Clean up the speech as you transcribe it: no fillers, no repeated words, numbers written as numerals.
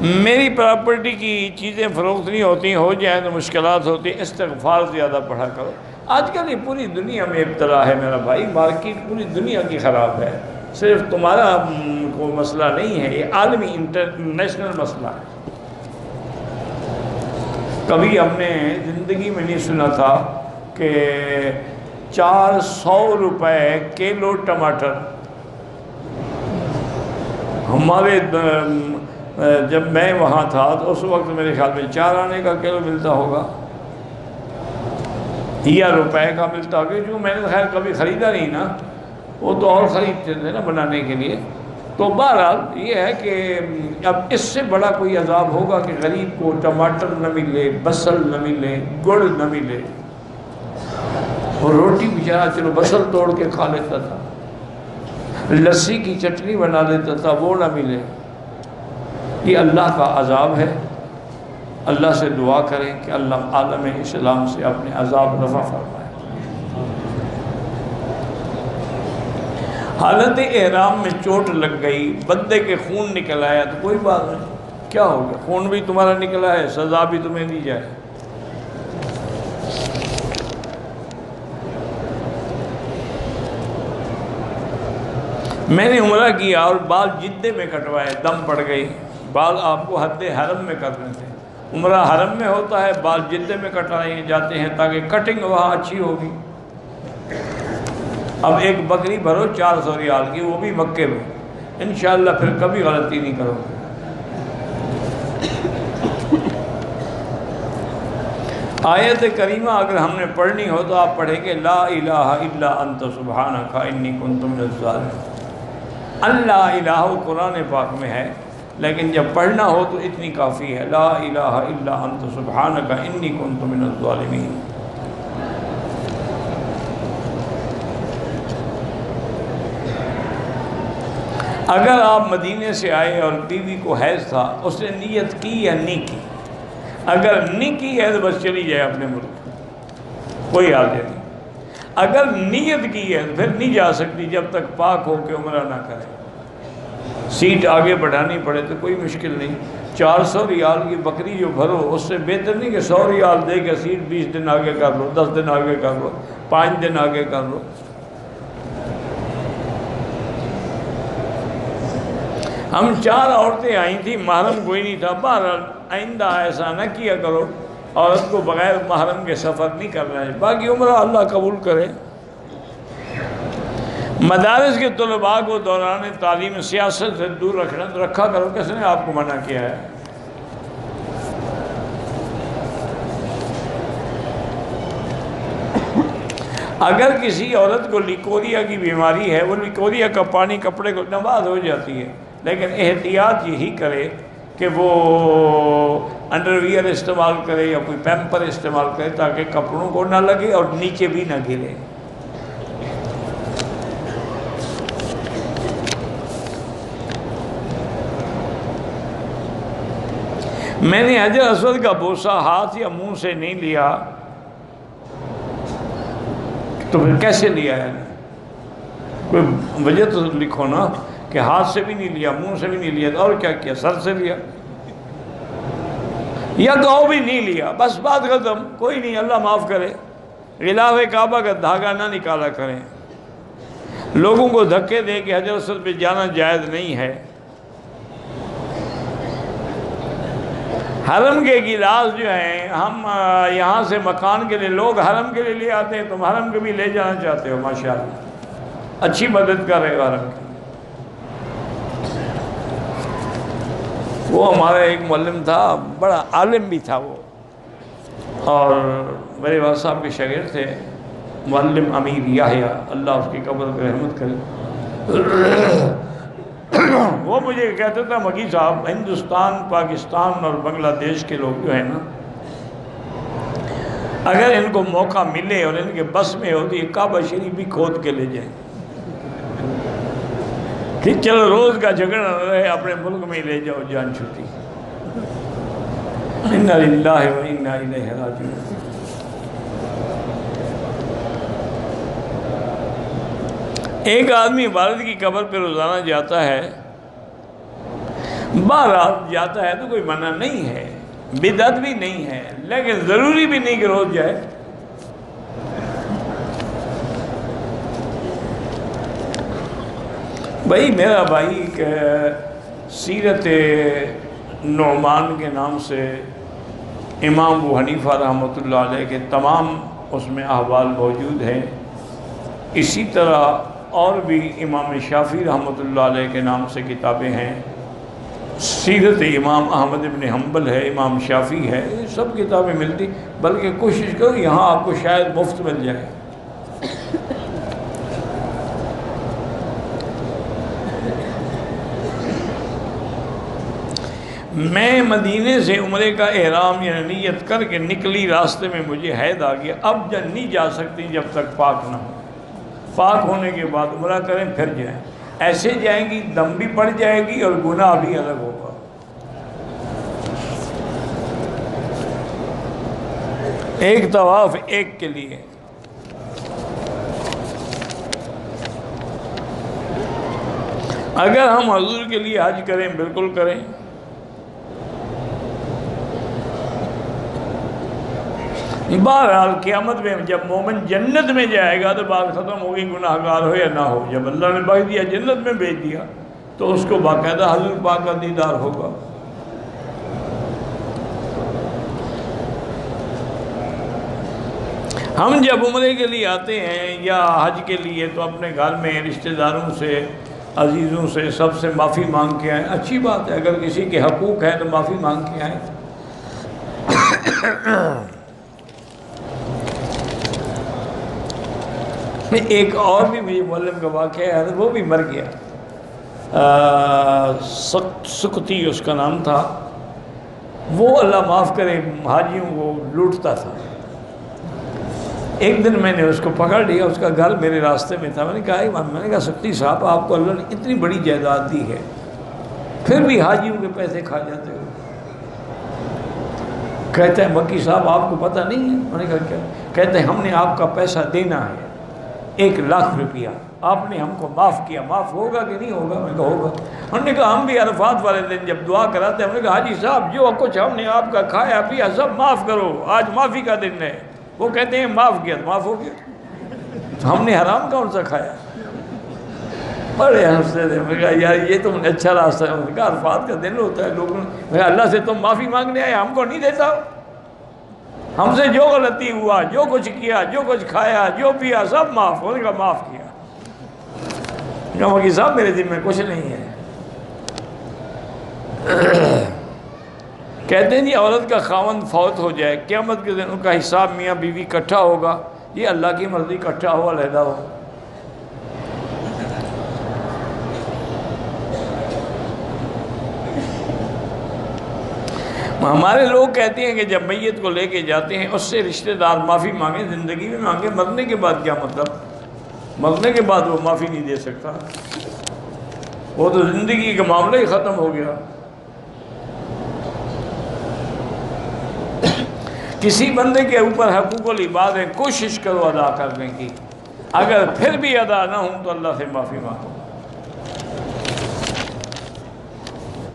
میری پراپرٹی کی چیزیں فروخت نہیں ہوتی، ہو جائیں تو مشکلات ہوتی، استغفار زیادہ پڑھا کرو۔ آج کل یہ پوری دنیا میں ابتلا ہے میرا بھائی، مارکیٹ پوری دنیا کی خراب ہے، صرف تمہارا کوئی مسئلہ نہیں ہے، یہ عالمی انٹرنیشنل مسئلہ ہے۔ کبھی ہم نے زندگی میں نہیں سنا تھا کہ 400 روپے کلو ٹماٹر، ہمارے جب میں وہاں تھا تو اس وقت میرے خیال میں 4 آنے کا کلو ملتا ہوگا یا روپے کا ملتا ہوگا، جو میں نے خیر کبھی خریدا نہیں نا، وہ تو اور خریدتے تھے نا بنانے کے لیے۔ تو بہرحال یہ ہے کہ اب اس سے بڑا کوئی عذاب ہوگا کہ غریب کو ٹماٹر نہ ملے، بصل نہ ملے، گڑ نہ ملے، اور روٹی بیچارہ چلو بصل توڑ کے کھا لیتا تھا، لسی کی چٹنی بنا لیتا تھا، وہ نہ ملے۔ یہ اللہ کا عذاب ہے۔ اللہ سے دعا کریں کہ اللہ عالم اسلام سے اپنے عذاب رفع فرمائے۔ حالت احرام میں چوٹ لگ گئی، بندے کے خون نکل آیا تو کوئی بات نہیں، کیا ہو گیا، خون بھی تمہارا نکلا ہے، سزا بھی تمہیں دی جائے۔ میں نے عمرہ کیا اور بال جدے میں کٹوائے، دم پڑ گئی، بال آپ کو حد حرم میں کرنے تھے، عمرہ حرم میں ہوتا ہے، بال جدے میں کٹائے جاتے ہیں تاکہ کٹنگ وہاں اچھی ہوگی۔ اب ایک بکری بھرو 400 ریال کی، وہ بھی مکے میں، انشاءاللہ پھر کبھی غلطی نہیں کرو گے۔ آیت کریمہ اگر ہم نے پڑھنی ہو تو آپ پڑھیں گے لا الہ الا انت سبحانک انی کنت من الظالمین۔ اللہ الہ قرآن پاک میں ہے، لیکن جب پڑھنا ہو تو اتنی کافی ہے، لا الہ الا انت سبحانک انی کنت من الظالمین۔ اگر آپ مدینے سے آئے اور بیوی کو حیض تھا، اس نے نیت کی یا نہیں کی؟ اگر نہیں کی ہے تو بس چلی جائے اپنے ملک، کوئی حاجت نہیں۔ اگر نیت کی ہے تو پھر نہیں جا سکتی جب تک پاک ہو کے عمرہ نہ کرے۔ سیٹ آگے بڑھانی پڑے تو کوئی مشکل نہیں، 400 ریال کی بکری جو بھرو، اس سے بہتر نہیں کہ 100 ریال دے کے سیٹ 20 دن آگے کر لو، 10 دن آگے کر لو، 5 دن آگے کر لو۔ ہم 4 عورتیں آئی تھیں، محرم کوئی نہیں تھا۔ بہرحال آئندہ ایسا نہ کیا کرو، عورت کو بغیر محرم کے سفر نہیں کرنا ہے، باقی عمرہ اللہ قبول کرے۔ مدارس کے طلباء کو دوران تعلیم سیاست سے دور رکھا کرو، کس نے آپ کو منع کیا ہے؟ اگر کسی عورت کو لیکوریا کی بیماری ہے، وہ لیکوریا کا پانی کپڑے کو نواز ہو جاتی ہے، لیکن احتیاط یہی کرے کہ وہ انڈر ویئر استعمال کرے یا کوئی پیمپر استعمال کرے تاکہ کپڑوں کو نہ لگے اور نیچے بھی نہ گرے۔ میں نے حجر اسود کا بوسہ ہاتھ یا منہ سے نہیں لیا تو پھر کیسے لیا ہے؟ کوئی وجہ تو لکھو نا کہ ہاتھ سے بھی نہیں لیا، منہ سے بھی نہیں لیا، اور کیا کیا؟ سر سے لیا یا گاؤں بھی نہیں لیا، بس بات ختم، کوئی نہیں، اللہ معاف کرے۔ غلاف کعبہ کا دھاگا نہ نکالا کریں، لوگوں کو دھکے دے کہ حجر اسود پہ جانا جائز نہیں ہے۔ حرم کے گلاس جو ہیں، ہم یہاں سے مکان کے لیے، لوگ حرم کے لیے لے آتے ہیں، تم حرم کے بھی لے جانا چاہتے ہو، ماشاءاللہ اچھی مدد کر رہے ہو حرم کی۔ وہ ہمارا ایک معلم تھا، بڑا عالم بھی تھا وہ، اور میرے والد صاحب کے شاگرد تھے، معلم امیر یحییٰ، اللہ اس کی قبر پہ رحمت کرے۔ وہ مجھے کہتا تھا مکی صاحب، ہندوستان، پاکستان اور بنگلہ دیش کے لوگ جو ہیں نا، اگر ان کو موقع ملے اور ان کے بس میں ہوتی ہے، کعبہ شریف بھی کھود کے لے جائیں کہ چلو روز کا جھگڑا نہ رہے، اپنے ملک میں ہی لے جاؤ، جان چھوٹی۔ انا للہ و انا الیہ راجعون۔ ایک آدمی والد کی قبر پہ روزانہ جاتا ہے، بہرحال جاتا ہے تو کوئی منع نہیں ہے، بدعت بھی نہیں ہے، لیکن ضروری بھی نہیں کہ روز جائے۔ بھائی میرا بھائی ایک سیرت نعمان کے نام سے امام ابو حنیفہ رحمۃ اللہ علیہ کے تمام اس میں احوال موجود ہیں، اسی طرح اور بھی امام شافعی رحمۃ اللہ علیہ کے نام سے کتابیں ہیں، سیرت امام احمد بن حنبل ہے، امام شافعی ہے، یہ سب کتابیں ملتی، بلکہ کوشش کرو یہاں آپ کو شاید مفت مل جائے۔ میں مدینے سے عمرے کا احرام یعنی نیت کر کے نکلی، راستے میں مجھے حید آ گیا، اب نہیں جا سکتی جب تک پاک نہ ہو، پاک ہونے کے بعد عمرہ کریں پھر جائیں، ایسے جائیں گی دم بھی پڑ جائے گی اور گناہ بھی الگ ہوگا۔ ایک طواف ایک کے لیے، اگر ہم حضور کے لیے حج کریں بالکل کریں، بہرحال قیامت میں جب مومن جنت میں جائے گا تو بات ختم ہوگی، گناہ گار ہو یا نہ ہو، جب اللہ نے بخش دیا جنت میں بھیج دیا تو اس کو باقاعدہ حضور پاک کا دیدار ہوگا۔ ہم جب عمرے کے لیے آتے ہیں یا حج کے لیے تو اپنے گھر میں رشتہ داروں سے، عزیزوں سے، سب سے معافی مانگ کے آئیں، اچھی بات ہے، اگر کسی کے حقوق ہیں تو معافی مانگ کے آئیں۔ ایک اور بھی مجھے معلم کا واقعہ ہے، وہ بھی مر گیا، سکتی اس کا نام تھا، وہ اللہ معاف کرے حاجیوں کو لوٹتا تھا۔ ایک دن میں نے اس کو پکڑ لیا، اس کا گھر میرے راستے میں تھا، میں نے کہا سکتی صاحب آپ کو اللہ نے اتنی بڑی جائیداد دی ہے پھر بھی حاجیوں کے پیسے کھا جاتے ہو۔ کہتا ہے مکی صاحب آپ کو پتہ نہیں ہے؟ میں نے کہا کیا؟ کہتے ہیں ہم نے آپ کا پیسہ دینا ہے 1,00,000 روپیہ، آپ نے ہم کو معاف کیا، معاف ہوگا کہ نہیں ہوگا؟ میں نے کہا ہوگا۔ انہوں نے کہا ہم بھی عرفات والے دن جب دعا کراتے ہیں، ہم نے کہا حاجی صاحب جو کچھ ہم نے آپ کا کھایا پیا سب معاف کرو، آج معافی کا دن ہے۔ وہ کہتے ہیں معاف کیا تو معاف ہو گیا، ہم نے حرام کون سا کھایا؟ بڑے ہنستے تھے، میں نے کہا یار یہ تم نے اچھا راستہ ہے۔ انہوں نے کہا عرفات کا دن ہوتا ہے لوگوں نے، میں کہا اللہ سے تم معافی مانگنے آئے، ہم کو نہیں دیتا؟ ہم سے جو غلطی ہوا، جو کچھ کیا، جو کچھ کھایا، جو پیا سب معاف۔ انہوں نے کہا معاف کیا۔ کہا مکی صاحب میرے ذمہ کچھ نہیں ہے۔ کہتے ہیں جی عورت کا خاوند فوت ہو جائے، قیامت کے دن ان کا حساب میاں بیوی اکٹھا ہوگا، یہ اللہ کی مرضی اکٹھا ہو علیحدہ ہو۔ ہمارے لوگ کہتے ہیں کہ جب میت کو لے کے جاتے ہیں اس سے رشتہ دار معافی مانگیں، زندگی میں مانگیں، مرنے کے بعد کیا مطلب؟ مرنے کے بعد وہ معافی نہیں دے سکتا، وہ تو زندگی کا معاملہ ہی ختم ہو گیا۔ کسی بندے کے اوپر حقوق العباد ہے، کوشش کرو ادا کرنے کی، اگر پھر بھی ادا نہ ہوں تو اللہ سے معافی مانگو۔